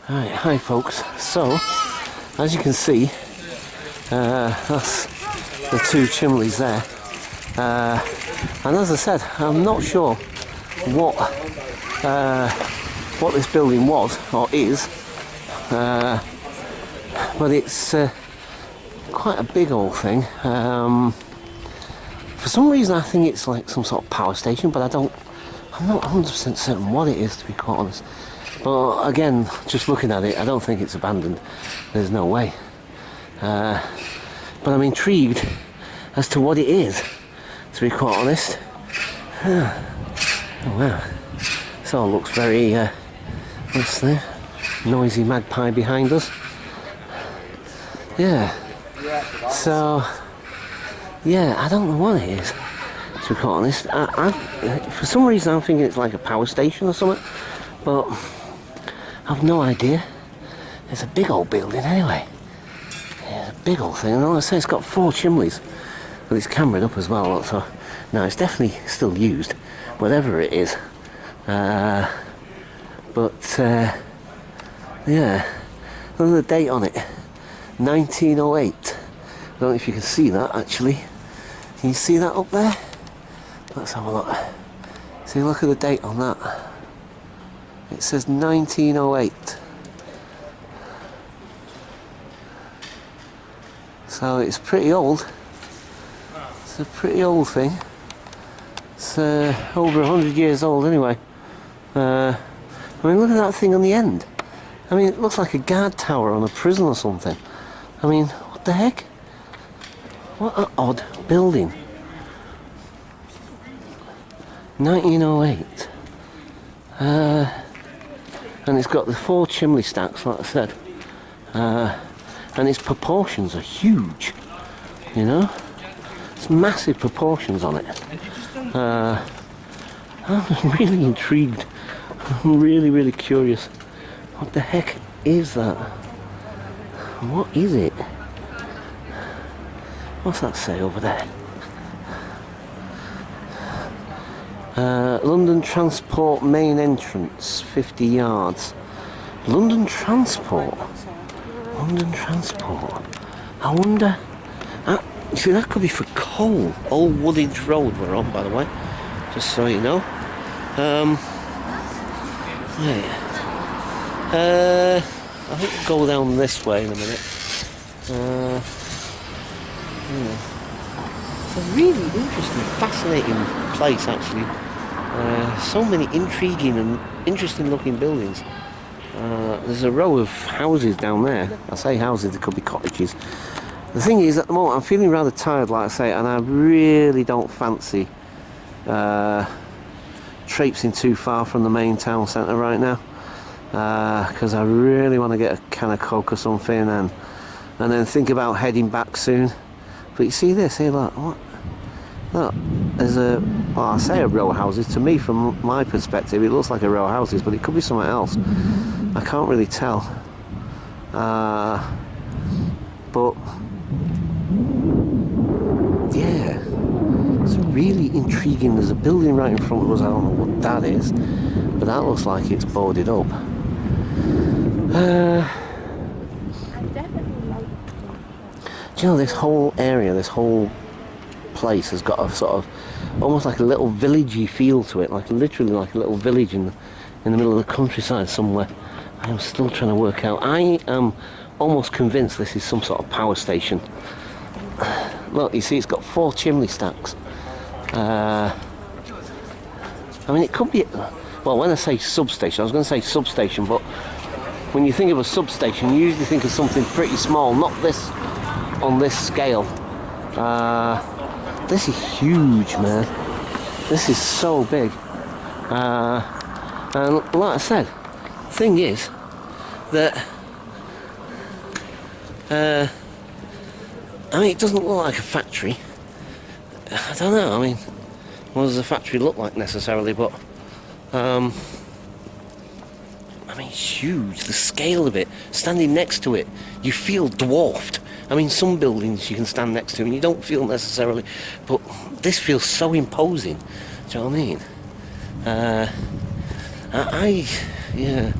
Right, hi folks. So, as you can see, that's the two chimneys there. And as I said, I'm not sure what this building was or is, but it's quite a big old thing. For some reason, I think it's like some sort of power station, but I'm not 100% certain what it is, to be quite honest. But again, just looking at it, I don't think it's abandoned. There's no way. But I'm intrigued as to what it is, to be quite honest. Oh wow. This all looks very, what's there? Noisy magpie behind us. Yeah. So, yeah, I don't know what it is, to be quite honest. For some reason, I'm thinking it's like a power station or something, but I've no idea. It's a big old building anyway. Yeah, it's a big old thing. And like I say, it's got 4 chimneys. But it's cambered up as well. So now it's definitely still used, whatever it is. Yeah, look at the date on it. 1908. I don't know if you can see that actually. Can you see that up there? Let's have a look. See, look at the date on that. It says 1908. So it's pretty old. It's a pretty old thing. It's over 100 years old anyway. I mean, look at that thing on the end. I mean, it looks like a guard tower on a prison or something. I mean, what the heck? What an odd building. 1908. And it's got the 4 chimney stacks, like I said. And its proportions are huge, you know? It's massive proportions on it. I'm really intrigued. I'm really curious. What the heck is that? What is it? What's that say over there? London Transport main entrance, 50 yards. London Transport? London Transport. I wonder... see, that could be for coal. Old Woodage Road we're on, by the way. Just so you know. Yeah. I think we'll go down this way in a minute. It's a really interesting, fascinating place, actually. So many intriguing and interesting looking buildings. There's a row of houses down there. I say houses, they could be cottages. The thing is, at the moment, I'm feeling rather tired, like I say, and I really don't fancy traipsing too far from the main town centre right now. Because I really want to get a can of Coke or something and then think about heading back soon. But you see this here, look, what? Look, there's I say a row of houses. To me, from my perspective, it looks like a row of houses, but it could be something else. I can't really tell. But yeah, it's really intriguing. There's a building right in front of us. I don't know what that is, but that looks like it's boarded up. Do you know, this whole area, this whole place has got a sort of almost like a little villagey feel to it, like literally like a little village in the middle of the countryside somewhere. I am still trying to work out. I am almost convinced this is some sort of power station. Look, you see, it's got 4 chimney stacks. I mean, it could be, well, when I say substation, I was going to say substation, but when you think of a substation, you usually think of something pretty small, not this on this scale. This is huge, man. This is so big. And like I said, the thing is that I mean, it doesn't look like a factory. I don't know, I mean, what does a factory look like necessarily, but I mean, it's huge. The scale of it, standing next to it, you feel dwarfed. I mean, some buildings you can stand next to and you don't feel necessarily, but this feels so imposing. Do you know what I mean? Yeah.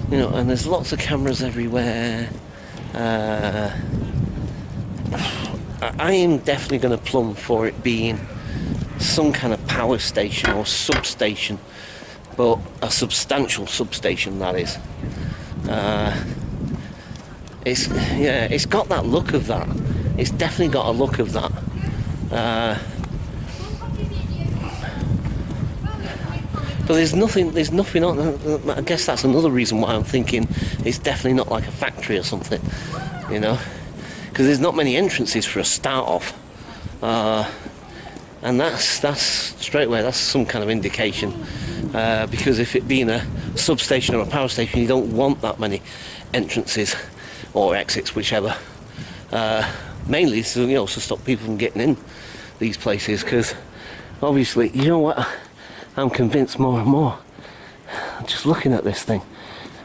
You know, and there's lots of cameras everywhere. I am definitely going to plumb for it being some kind of power station or substation, but a substantial substation, that is. It's got that look of that. It's definitely got a look of that. But there's nothing on. I guess that's another reason why I'm thinking it's definitely not like a factory or something, you know, because there's not many entrances for a start off, and that's straight away, that's some kind of indication, because if it being a substation or a power station, you don't want that many entrances or exits, whichever. Mainly, so, you know, to stop people from getting in these places, because obviously, you know what, I'm convinced more and more, just looking at this thing,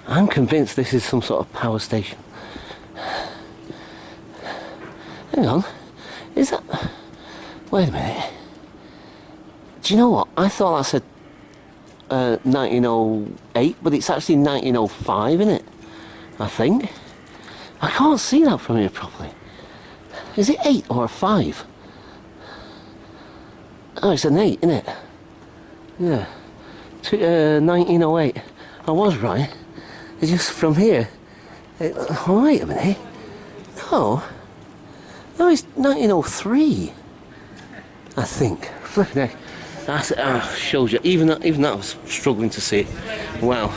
I'm convinced this is some sort of power station. Hang on, is that, wait a minute, do you know what, I thought I said 1908, but it's actually 1905, isn't it? I think. I can't see that from here properly. Is it 8 or a 5? Oh, it's an 8, isn't it? Yeah. 1908. I was right. It's just from here. Oh, wait a minute. No. No, it's 1903. I think. Flipping heck. That shows you. Even that I was struggling to see. Wow.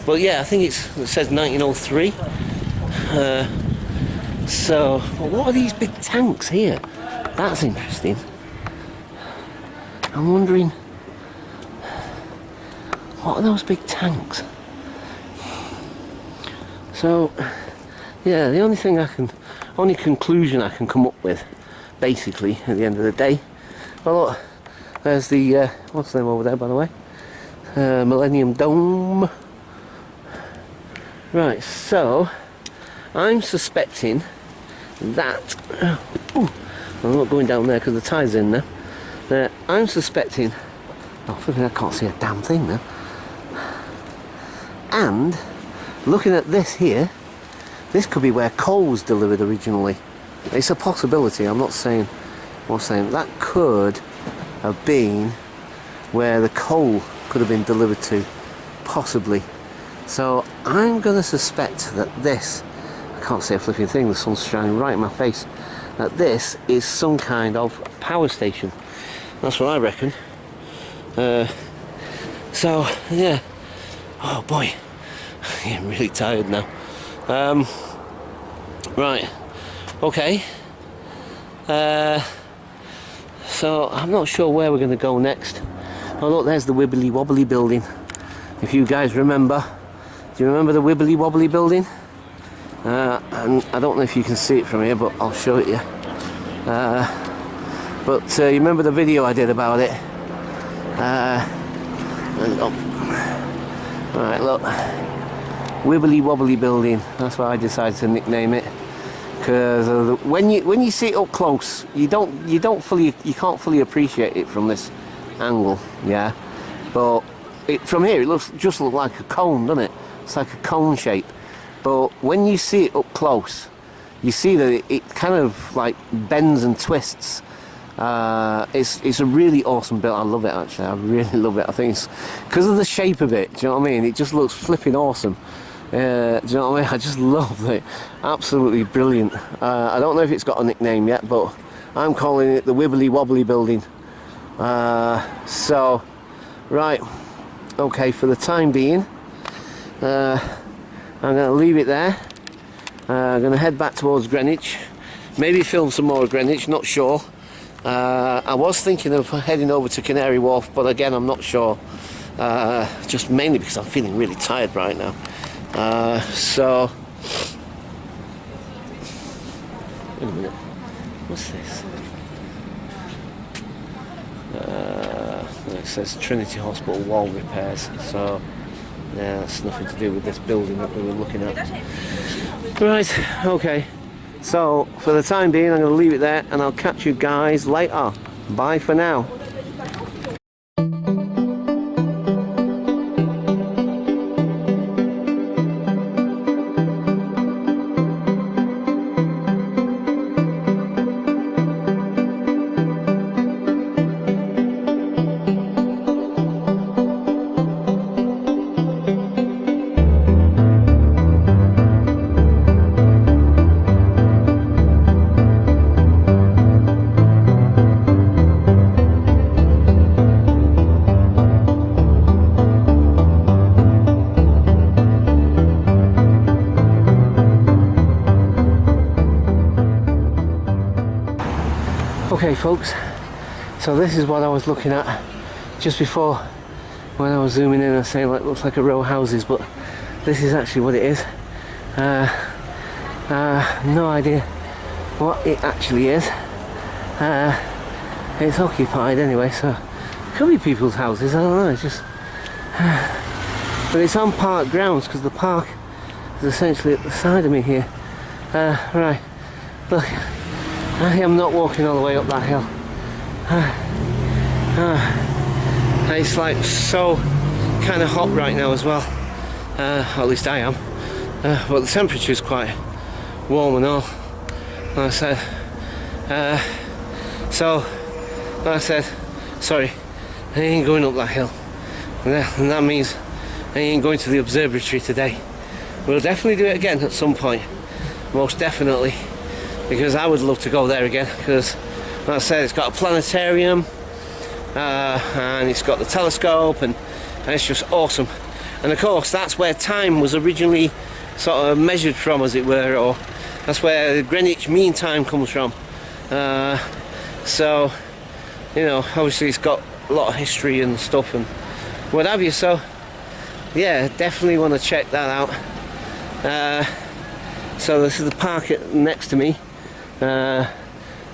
But yeah, I think it says 1903. So, what are these big tanks here? That's interesting. I'm wondering, what are those big tanks? So, yeah, the only conclusion I can come up with, basically, at the end of the day, well, look, there's the, what's the name over there, by the way? Millennium Dome. Right, so, I'm suspecting that, I'm not going down there because the tide's in there. I'm suspecting, I can't see a damn thing now. And looking at this here, this could be where coal was delivered originally. It's a possibility. I'm not saying that could have been where the coal could have been delivered to, possibly. So I'm going to suspect that this, I can't see a flipping thing, the sun's shining right in my face, that this is some kind of power station. That's what I reckon. So yeah, oh boy, I'm really tired now. Right, okay. So I'm not sure where we're going to go next. Oh look, there's the Wibbly Wobbly building. If you guys remember, do you remember the Wibbly Wobbly building? And I don't know if you can see it from here, but I'll show it you. But you remember the video I did about it? Alright, look, Wibbly Wobbly building. That's why I decided to nickname it. Because when you see it up close, you can't fully appreciate it from this angle, yeah. But from here, it just looks like a cone, doesn't it? It's like a cone shape. But when you see it up close, you see that it kind of like bends and twists. It's a really awesome build. I love it, actually. I really love it. I think it's because of the shape of it. Do you know what I mean? It just looks flipping awesome. Do you know what I mean? I just love it. Absolutely brilliant. I don't know if it's got a nickname yet, but I'm calling it the Wibbly Wobbly building. So, right. Okay, for the time being, I'm going to leave it there. I'm going to head back towards Greenwich. Maybe film some more of Greenwich, not sure. I was thinking of heading over to Canary Wharf, but again, I'm not sure. Just mainly because I'm feeling really tired right now. So, wait a minute. What's this? It says Trinity Hospital wall repairs. So, yeah, that's nothing to do with this building that we were looking at. Right, okay. So, for the time being, I'm going to leave it there, and I'll catch you guys later. Bye for now. Okay folks, so this is what I was looking at just before when I was zooming in and saying like, it looks like a row of houses, but this is actually what it is. No idea what it actually is. It's occupied anyway, so it could be people's houses, I don't know, it's just but it's on park grounds because the park is essentially at the side of me here. Right, look, I am not walking all the way up that hill. It's like so kind of hot right now as well, at least I am, but the temperature is quite warm and all, like I said. So like I said, sorry, I ain't going up that hill, and that means I ain't going to the observatory today. We'll definitely do it again at some point, most definitely, because I would love to go there again, because like I said, it's got a planetarium, and it's got the telescope, and it's just awesome. And of course that's where time was originally sort of measured from, as it were, or that's where the Greenwich Mean Time comes from. So you know, obviously it's got a lot of history and stuff and what have you, so yeah, definitely want to check that out. So this is the park next to me,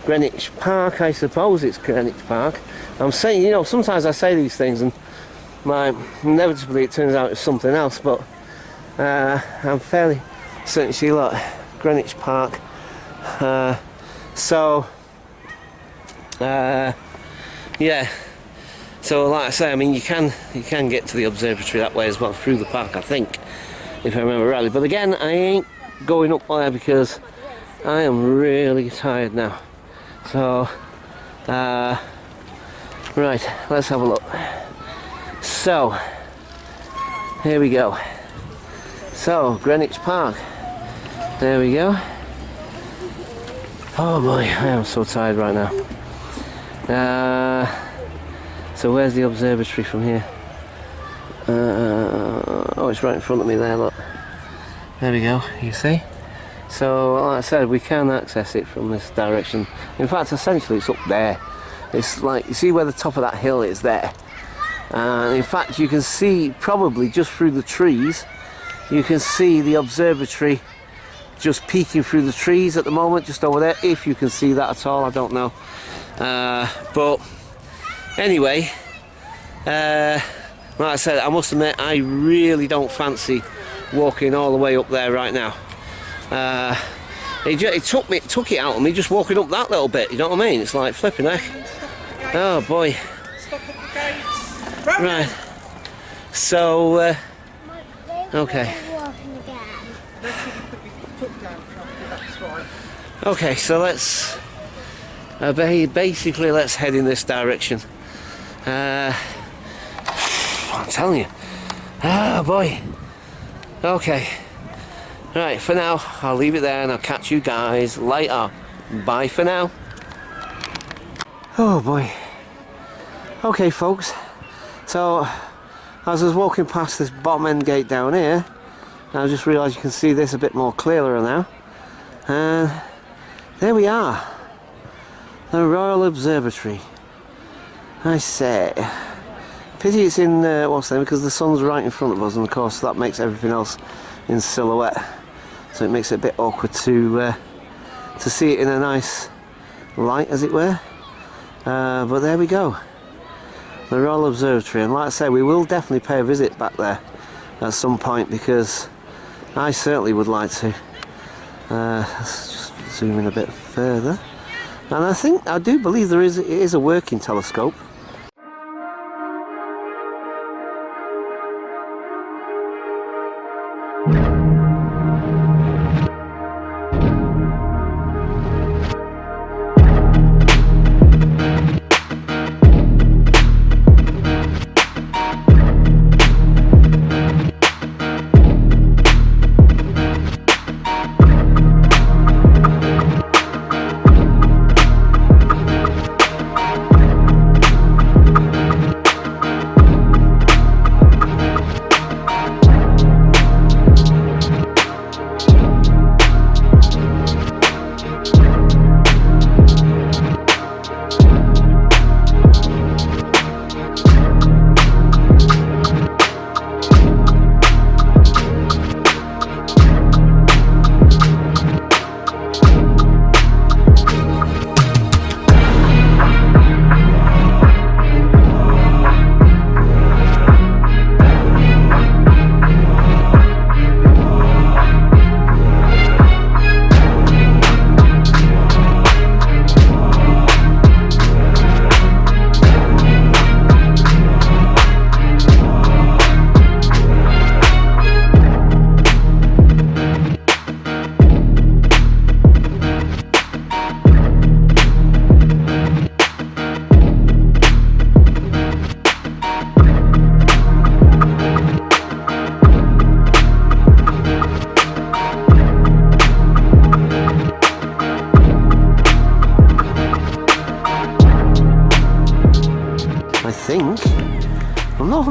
Greenwich Park, I suppose it's Greenwich Park. I'm saying, you know, sometimes I say these things and inevitably it turns out it's something else, but I'm fairly certain. See, look, Greenwich Park. Yeah, so like I say, I mean, you can get to the observatory that way as well through the park, I think, if I remember rightly. But again, I ain't going up there because I am really tired now. So right, let's have a look. So here we go. So Greenwich Park, there we go. Oh boy, I am so tired right now. So where's the observatory from here? Oh, it's right in front of me there, look. There we go, you see? So like I said, we can access it from this direction. In fact, essentially it's up there. It's like, you see where the top of that hill is there? In fact, you can see probably just through the trees, you can see the observatory just peeking through the trees at the moment, just over there, if you can see that at all, I don't know. But anyway, like I said, I must admit, I really don't fancy walking all the way up there right now. It took it out of me just walking up that little bit, you know what I mean? It's like flipping heck. Oh boy. Right. So, okay. Okay, so let's basically let's head in this direction. I'm telling you. Oh boy. Okay. Right, for now I'll leave it there and I'll catch you guys later. Bye for now. Oh boy. Okay folks, so as I was walking past this bottom end gate down here, I just realised you can see this a bit more clearer now. And there we are, the Royal Observatory. I say, pity it's in what's the name, because the sun's right in front of us, and of course that makes everything else in silhouette, so it makes it a bit awkward to see it in a nice light, as it were. But there we go, the Royal Observatory, and like I say, we will definitely pay a visit back there at some point, because I certainly would like to. Let's just zoom in a bit further, and I do believe it is a working telescope.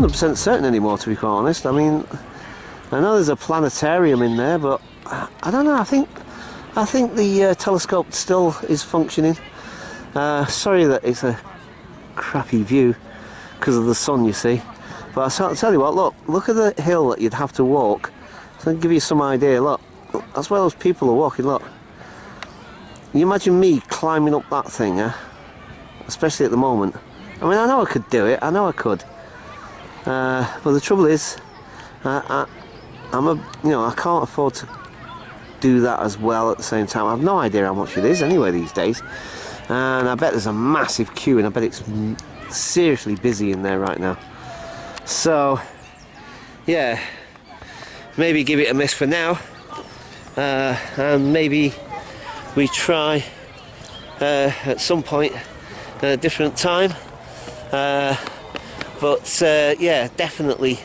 100% certain anymore, to be quite honest. I mean, I know there's a planetarium in there, but I don't know. I think the telescope still is functioning. Sorry that it's a crappy view because of the sun, you see. But I'll tell you what, look at the hill that you'd have to walk. So I'll give you some idea. Look, that's where those people are walking. Look. Can you imagine me climbing up that thing, especially at the moment? I mean, I know I could do it. I know I could. But the trouble is, I can't afford to do that as well at the same time. I've no idea how much it is anyway these days. And I bet there's a massive queue, and I bet it's seriously busy in there right now. So, yeah, maybe give it a miss for now, and maybe we try at some point at a different time. But yeah, definitely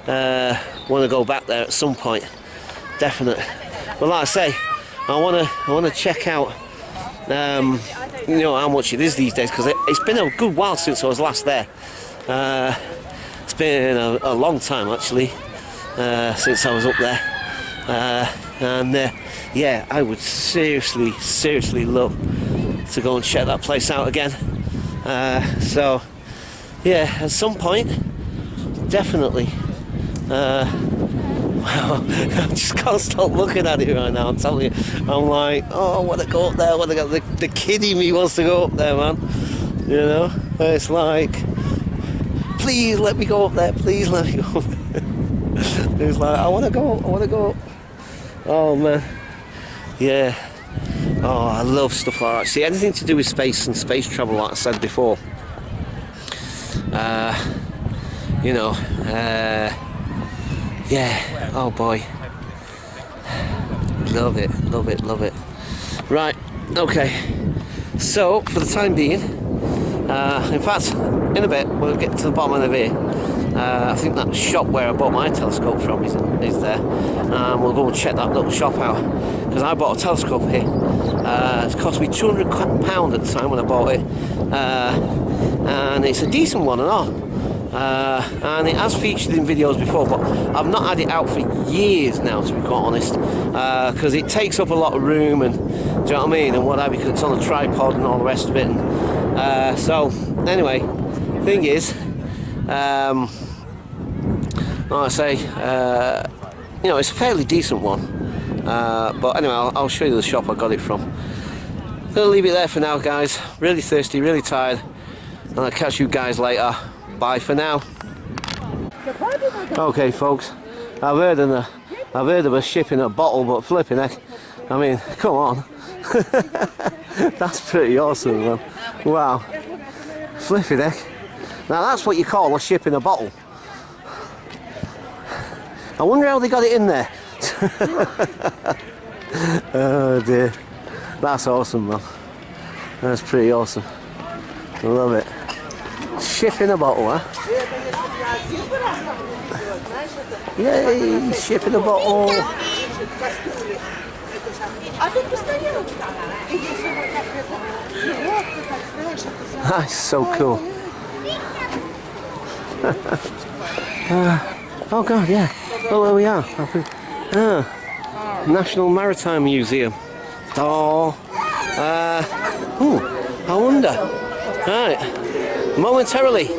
want to go back there at some point. Definitely. But like I say, I want to check out you know, how much it is these days, because it's been a good while since I was last there. It's been a long time actually since I was up there, and yeah, I would seriously love to go and check that place out again. So yeah, at some point, definitely. Wow, I just can't stop looking at it right now. I'm telling you, I'm like, oh, I want to go up there. I want to go. The kid in me wants to go up there, man. You know, it's like, please let me go up there. Please let me go up there. It's like, I want to go. I want to go. Oh man, yeah. Oh, I love stuff like that. See, anything to do with space and space travel, like I said before. You know, yeah, oh boy, love it. Right, okay, so for the time being, in fact, in a bit we'll get to the bottom of it. I think that shop where I bought my telescope from is there, and we'll go and check that little shop out, because I bought a telescope here. It's cost me £200 at the time when I bought it, and it's a decent one and all. And it has featured in videos before, but I've not had it out for years now, to be quite honest, because it takes up a lot of room, and do you know what I mean, and what have you, because it's on a tripod and all the rest of it. And, so anyway, thing is, like I say, you know, it's a fairly decent one, but anyway, I'll show you the shop I got it from. I'm gonna leave it there for now, guys. Really thirsty, really tired, and I'll catch you guys later. Bye for now. Okay, folks, I've heard of a ship in a bottle, but flipping heck, I mean, come on. That's pretty awesome, man. Wow, flipping heck. Now that's what you call a ship in a bottle. I wonder how they got it in there. Oh dear, that's awesome, man. That's pretty awesome. I love it. Ship in a bottle, huh? Yay, ship in a bottle. That's so cool. Oh god, yeah. Oh, there we are. National Maritime Museum. Oh, I wonder. Right. Momentarily.